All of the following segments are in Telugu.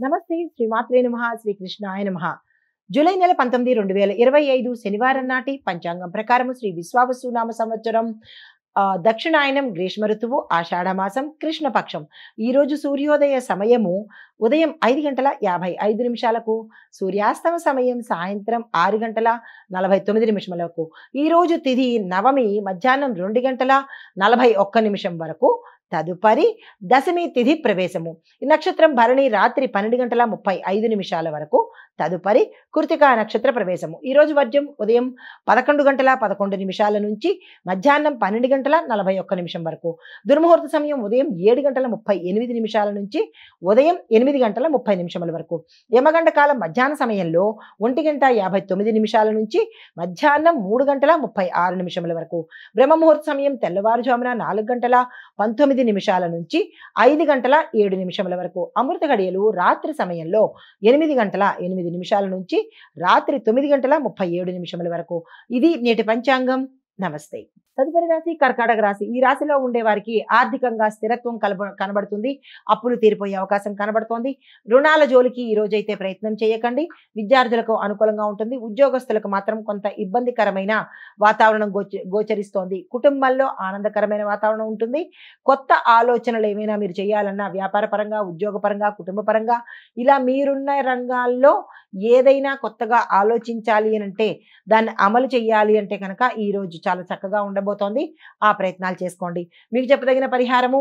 నమస్తే శ్రీమాత్రే నమః శ్రీ కృష్ణాయ నమః. జూలై నెల 19, 2025 శనివారం నాటి పంచాంగం ప్రకారం శ్రీ విశ్వావసు నామ సంవత్సరం దక్షిణాయనం గ్రీష్మ ఋతువు ఆషాఢమాసం కృష్ణపక్షం. ఈరోజు సూర్యోదయ సమయము ఉదయం 5:55 సూర్యాస్తమ సమయం సాయంత్రం 6:49 ఈరోజు తిథి నవమి మధ్యాహ్నం 2:41 వరకు. తదుపరి దశమి తిథి ప్రవేశము. ఈ నక్షత్రం భరణి రాత్రి 12:35 వరకు. తదుపరి కృతికా నక్షత్ర ప్రవేశము. ఈరోజు వర్జం ఉదయం 11:11 నుంచి మధ్యాహ్నం 12:41 వరకు. దుర్ముహూర్త సమయం ఉదయం 7:38 నుంచి ఉదయం 8:30 వరకు. యమగండ కాలం మధ్యాహ్న సమయంలో 1:59 నుంచి మధ్యాహ్నం 3:36 వరకు. బ్రహ్మముహూర్త సమయం తెల్లవారుజామున 4:19 నుంచి 5:07 వరకు. అమృత గడియలు రాత్రి సమయంలో 8:08 నుంచి రాత్రి 9:37 వరకు. ఇది నేటి పంచాంగం. నమస్తే. తదుపరి రాశి కర్కాటక రాశి. ఈ రాశిలో ఉండే వారికి ఆర్థికంగా స్థిరత్వం కనబడుతుంది. అప్పులు తీరిపోయే అవకాశం కనబడుతోంది. రుణాల జోలికి ఈ రోజైతే ప్రయత్నం చేయకండి. విద్యార్థులకు అనుకూలంగా ఉంటుంది. ఉద్యోగస్తులకు మాత్రం కొంత ఇబ్బందికరమైన వాతావరణం గోచరిస్తోంది. కుటుంబంలో ఆనందకరమైన వాతావరణం ఉంటుంది. కొత్త ఆలోచనలు ఏమైనా మీరు చేయాలన్నా వ్యాపార పరంగా, ఉద్యోగ పరంగా, కుటుంబ పరంగా ఇలా మీరున్న రంగాల్లో ఏదైనా కొత్తగా ఆలోచించాలి అంటే దాన్ని అమలు చేయాలి అంటే కనుక ఈ రోజు చాలా చక్కగా ఉండబోతోంది. ఆ ప్రయత్నాలు చేసుకోండి. మీకు చెప్పదగిన పరిహారము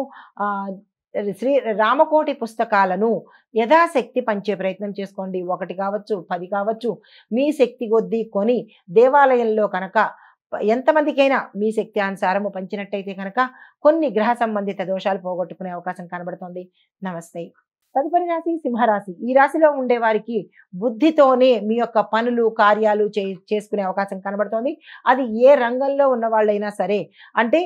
శ్రీ రామకోటి పుస్తకాలను యథాశక్తి పంచే ప్రయత్నం చేసుకోండి. 1 కావచ్చు, 10 కావచ్చు, మీ శక్తి కొద్దీ కొని దేవాలయంలో కనుక ఎంతమందికైనా మీ శక్తి అనుసారము పంచినట్టయితే కనుక కొన్ని గ్రహ సంబంధిత దోషాలు పోగొట్టుకునే అవకాశం కనబడుతోంది. నమస్తే. తదుపరి రాశి సింహరాశి. ఈ రాశిలో ఉండే వారికి బుద్ధితోనే మీ యొక్క పనులు కార్యాలు చేసుకునే అవకాశం కనబడుతోంది. అది ఏ రంగంలో ఉన్న వాళ్ళైనా సరే, అంటే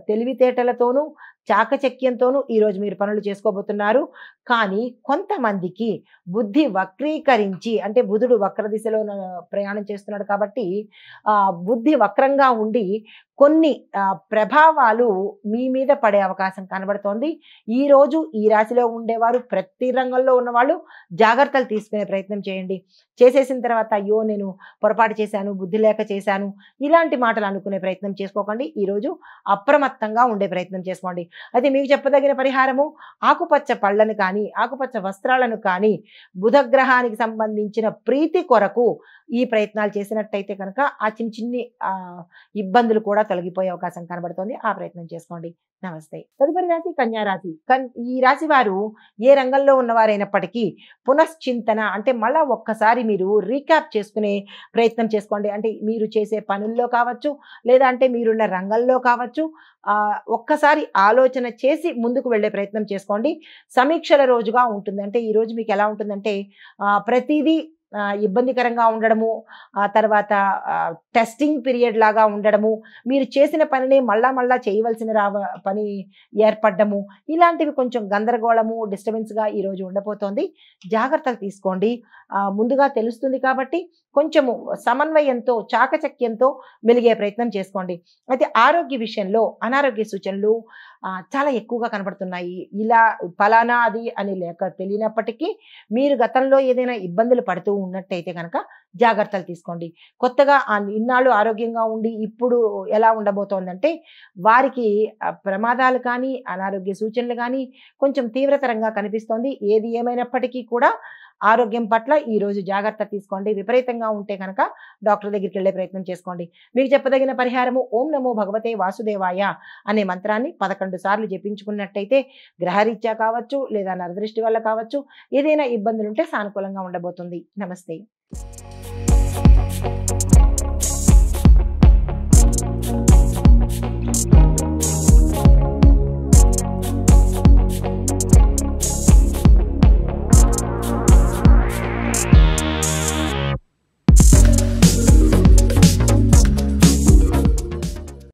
తెలివితేటలతోనూ చాకచక్యంతోనూ ఈరోజు మీరు పనులు చేసుకోబోతున్నారు. కానీ కొంతమందికి బుద్ధి వక్రీకరించి, అంటే బుధుడు వక్ర దిశలో ప్రయాణం చేస్తున్నాడు కాబట్టి బుద్ధి వక్రంగా ఉండి కొన్ని ప్రభావాలు మీ మీద పడే అవకాశం కనబడుతోంది. ఈరోజు ఈ రాశిలో ఉండేవారు ప్రతి రంగంలో ఉన్నవాళ్ళు జాగ్రత్తలు తీసుకునే ప్రయత్నం చేయండి. చేసేసిన తర్వాత అయ్యో నేను పొరపాటు చేశాను, బుద్ధి లేక చేశాను, ఇలాంటి మాటలు అనుకునే ప్రయత్నం చేసుకోకండి. ఈరోజు అప్రమత్తంగా ఉండే ప్రయత్నం చేసుకోండి. అయితే మీకు చెప్పదగిన పరిహారము ఆకుపచ్చ పళ్ళను కానీ, ఆకుపచ్చ వస్త్రాలను కానీ బుధగ్రహానికి సంబంధించిన ప్రీతి కొరకు ఈ ప్రయత్నాలు చేసినట్టయితే కనుక ఆ చిన్ని ఇబ్బందులు కూడా తొలగిపోయే అవకాశం కనబడుతోంది. ఆ ప్రయత్నం చేసుకోండి. నమస్తే. తదుపరి రాశి కన్యా రాశి. ఈ రాశి వారు ఏ రంగంలో ఉన్నవారైనప్పటికీ పునశ్చింతన, అంటే మళ్ళా ఒక్కసారి మీరు రీక్యాప్ చేసుకునే ప్రయత్నం చేసుకోండి. అంటే మీరు చేసే పనుల్లో కావచ్చు, లేదా అంటే మీరున్న రంగంలో కావచ్చు, ఒక్కసారి ఆలోచన చేసి ముందుకు వెళ్ళే ప్రయత్నం చేసుకోండి. సమీక్షల రోజుగా ఉంటుంది. అంటే ఈ రోజు మీకు ఎలా ఉంటుందంటే ప్రతిదీ ఇబ్బందికరంగా ఉండడము, ఆ తర్వాత టెస్టింగ్ పీరియడ్ లాగా ఉండడము, మీరు చేసిన పనిని మళ్ళా చేయవలసిన పని ఏర్పడము, ఇలాంటివి కొంచెం గందరగోళము, డిస్టర్బెన్స్గా ఈరోజు ఉండబోతోంది. జాగ్రత్తలు తీసుకోండి. ముందుగా తెలుస్తుంది కాబట్టి కొంచెము సమన్వయంతో చాకచక్యంతో మెలిగే ప్రయత్నం చేసుకోండి. అయితే ఆరోగ్య విషయంలో అనారోగ్య సూచనలు చాలా ఎక్కువగా కనబడుతున్నాయి. ఇలా ఫలానా అది అని లేక తెలియనప్పటికీ మీరు గతంలో ఏదైనా ఇబ్బందులు పడుతూ ఉన్నట్టయితే కనుక జాగ్రత్తలు తీసుకోండి. కొత్తగా ఇన్నాళ్ళు ఆరోగ్యంగా ఉండి ఇప్పుడు ఎలా ఉండబోతోందంటే వారికి ప్రమాదాలు కానీ, అనారోగ్య సూచనలు కానీ కొంచెం తీవ్రతరంగా కనిపిస్తోంది. ఏది ఏమైనప్పటికీ కూడా ఆరోగ్యం పట్ల ఈరోజు జాగ్రత్త తీసుకోండి. విపరీతంగా ఉంటే కనుక డాక్టర్ దగ్గరికి వెళ్ళే ప్రయత్నం చేసుకోండి. మీకు చెప్పదగిన పరిహారము ఓం నమో భగవతే వాసుదేవాయ అనే మంత్రాన్ని 11 సార్లు జపించుకున్నట్టయితే గ్రహరీత్యా కావచ్చు, లేదా నరదృష్టి వల్ల కావచ్చు, ఏదైనా ఇబ్బందులుంటే సానుకూలంగా ఉండబోతుంది. నమస్తే.